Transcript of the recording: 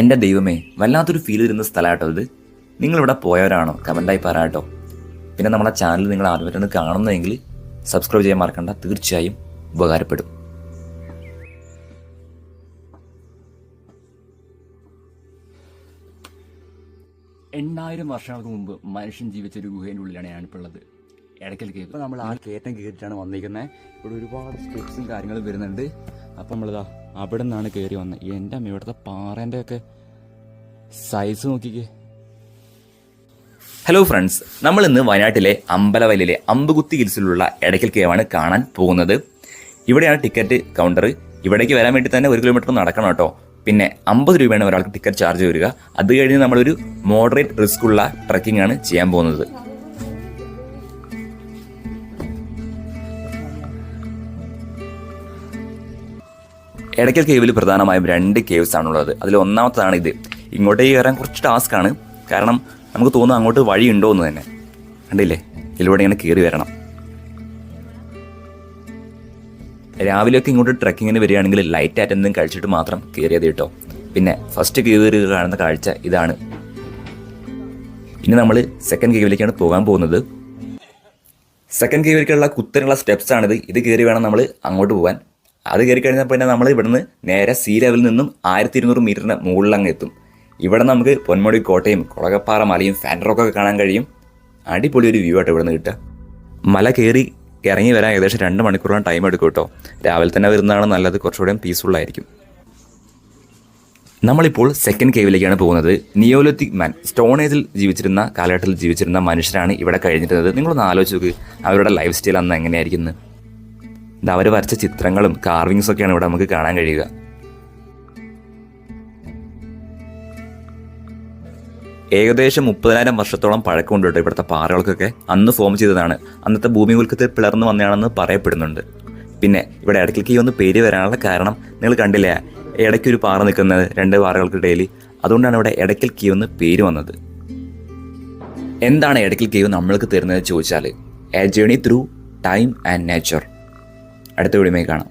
എൻ്റെ ദൈവമേ, വല്ലാത്തൊരു ഫീൽ വരുന്ന സ്ഥലമാട്ടോ ഇത്. നിങ്ങളിവിടെ പോയവരാണോ? കമൻറ്റായി പറയാട്ടോ. പിന്നെ നമ്മളെ ചാനൽ നിങ്ങൾ ആദ്യമായിട്ടാണ് കാണുന്നതെങ്കിൽ സബ്സ്ക്രൈബ് ചെയ്യാൻ മറക്കണ്ട, തീർച്ചയായും ഉപകാരപ്പെടും. എണ്ണായിരം വർഷങ്ങൾക്ക് മുമ്പ് മനുഷ്യൻ ജീവിച്ചൊരു ഗുഹേൻ്റെ ഉള്ളിലാണ് ഞാനിപ്പോൾ ഉള്ളത്, എടക്കൽ കേവ്. ഇപ്പോൾ നമ്മൾ ആ കയറ്റം കയറിയിട്ടാണ് വന്നിരിക്കുന്നത്. ഇവിടെ ഒരുപാട് സ്റ്റെപ്സും കാര്യങ്ങളും വരുന്നുണ്ട്. അപ്പം നമ്മളിതാ അവിടെ നിന്നാണ് കയറി വന്നത്. എൻ്റെ അമ്മ, ഇവിടുത്തെ പാറേൻ്റെ ഒക്കെ സൈസ് നോക്കിക്കേ. ഹലോ ഫ്രണ്ട്സ്, നമ്മൾ ഇന്ന് വയനാട്ടിലെ അമ്പലവയലിലെ അമ്പുകുത്തി ഹിൽസിലുള്ള എടക്കൽ കേവാണ് കാണാൻ പോകുന്നത്. ഇവിടെയാണ് ടിക്കറ്റ് കൗണ്ടർ. ഇവിടേക്ക് വരാൻ വേണ്ടി തന്നെ 1 കിലോമീറ്റർ നടക്കണം കേട്ടോ. പിന്നെ 50 രൂപയാണ് ഒരാൾക്ക് ടിക്കറ്റ് ചാർജ് വരിക. അത് കഴിഞ്ഞ് നമ്മളൊരു മോഡറേറ്റ് റിസ്ക് ഉള്ള ട്രക്കിംഗ് ആണ് ചെയ്യാൻ പോകുന്നത്. എടക്കൽ കേവിൽ പ്രധാനമായും 2 കേവ്സ് ആണുള്ളത്. അതിൽ ഒന്നാമത്തതാണ് ഇത്. ഇങ്ങോട്ടേക്ക് കയറാൻ കുറച്ച് ടാസ്ക് ആണ്. കാരണം നമുക്ക് തോന്നുന്നു അങ്ങോട്ട് വഴി ഉണ്ടോ എന്ന് തന്നെ. കണ്ടില്ലേ, ഇതിലൂടെ ഇങ്ങനെ കയറി വരണം. രാവിലെയൊക്കെ ഇങ്ങോട്ട് ട്രക്കിങ്ങിന് വരികയാണെങ്കിൽ ലൈറ്റ് ആയിട്ട് എന്തെങ്കിലും കഴിച്ചിട്ട് മാത്രം കയറിയത് കേട്ടോ. പിന്നെ ഫസ്റ്റ് കേവ് കാണുന്ന കാഴ്ച ഇതാണ്. ഇനി നമ്മൾ സെക്കൻഡ് കേവിലേക്കാണ് പോകാൻ പോകുന്നത്. സെക്കൻഡ് കേവിലേക്കുള്ള കുത്തനുള്ള സ്റ്റെപ്സ് ആണിത്. ഇത് കയറി വേണം നമ്മൾ അങ്ങോട്ട് പോകാൻ. അത് കയറി കഴിഞ്ഞാൽ പിന്നെ നമ്മൾ ഇവിടുന്ന് നേരെ സീ ലെവലിൽ നിന്നും 1200 മീറ്ററിന് മുകളിലങ്ങ് എത്തും. ഇവിടെ നമുക്ക് പൊന്മുടി കോട്ടയും കുളകപ്പാറ മലയും ഫാൻഡറൊക്കെ കാണാൻ കഴിയും. അടിപൊളി ഒരു വ്യൂ ആയിട്ട് ഇവിടെ നിന്ന് കിട്ടുക. മല കയറി ഇറങ്ങി വരാൻ ഏകദേശം 2 മണിക്കൂറോളം ടൈം എടുക്കും കേട്ടോ. രാവിലെ തന്നെ വരുന്നതാണ് നല്ലത്, കുറച്ചുകൂടെ പീസ്ഫുള്ളായിരിക്കും. നമ്മളിപ്പോൾ സെക്കൻഡ് കേവിലേക്കാണ് പോകുന്നത്. നിയോലിത്തിക് മാൻ, സ്റ്റോൺ ഏജിൽ ജീവിച്ചിരുന്ന കാലഘട്ടത്തിൽ ജീവിച്ചിരുന്ന മനുഷ്യരാണ് ഇവിടെ കഴിഞ്ഞിരുന്നത്. നിങ്ങളൊന്ന് ആലോചിച്ച് നോക്ക്, അവരുടെ ലൈഫ് സ്റ്റൈൽ അന്ന് എങ്ങനെയായിരിക്കുന്നത്. അവർ വരച്ച ചിത്രങ്ങളും കാർവിങ്സും ഒക്കെയാണ് ഇവിടെ നമുക്ക് കാണാൻ കഴിയുക. ഏകദേശം 30,000 വർഷത്തോളം പഴക്കമുണ്ട് കേട്ടോ ഇവിടുത്തെ പാറകൾക്കൊക്കെ. അന്ന് ഫോം ചെയ്തതാണ്. അന്നത്തെ ഭൂമി ഉൽക്കത്തിൽ പിളർന്നു വന്നതാണെന്ന് പറയപ്പെടുന്നുണ്ട്. പിന്നെ ഇവിടെ എടക്കൽ കേവ് ഒന്ന് പേര് വരാനുള്ള കാരണം നിങ്ങൾ കണ്ടില്ലേ, ഇടയ്ക്കൊരു പാറ നിൽക്കുന്നത് 2 പാറകൾക്കിടയിൽ. അതുകൊണ്ടാണ് ഇവിടെ എടക്കൽ കേവ് എന്ന് പേര് വന്നത്. എന്താണ് എടക്കൽ കേവ് നമ്മൾക്ക് തരുന്നത് ചോദിച്ചാൽ, A journey through time and nature. അടുത്ത വീഡിയോയിൽ കാണാം.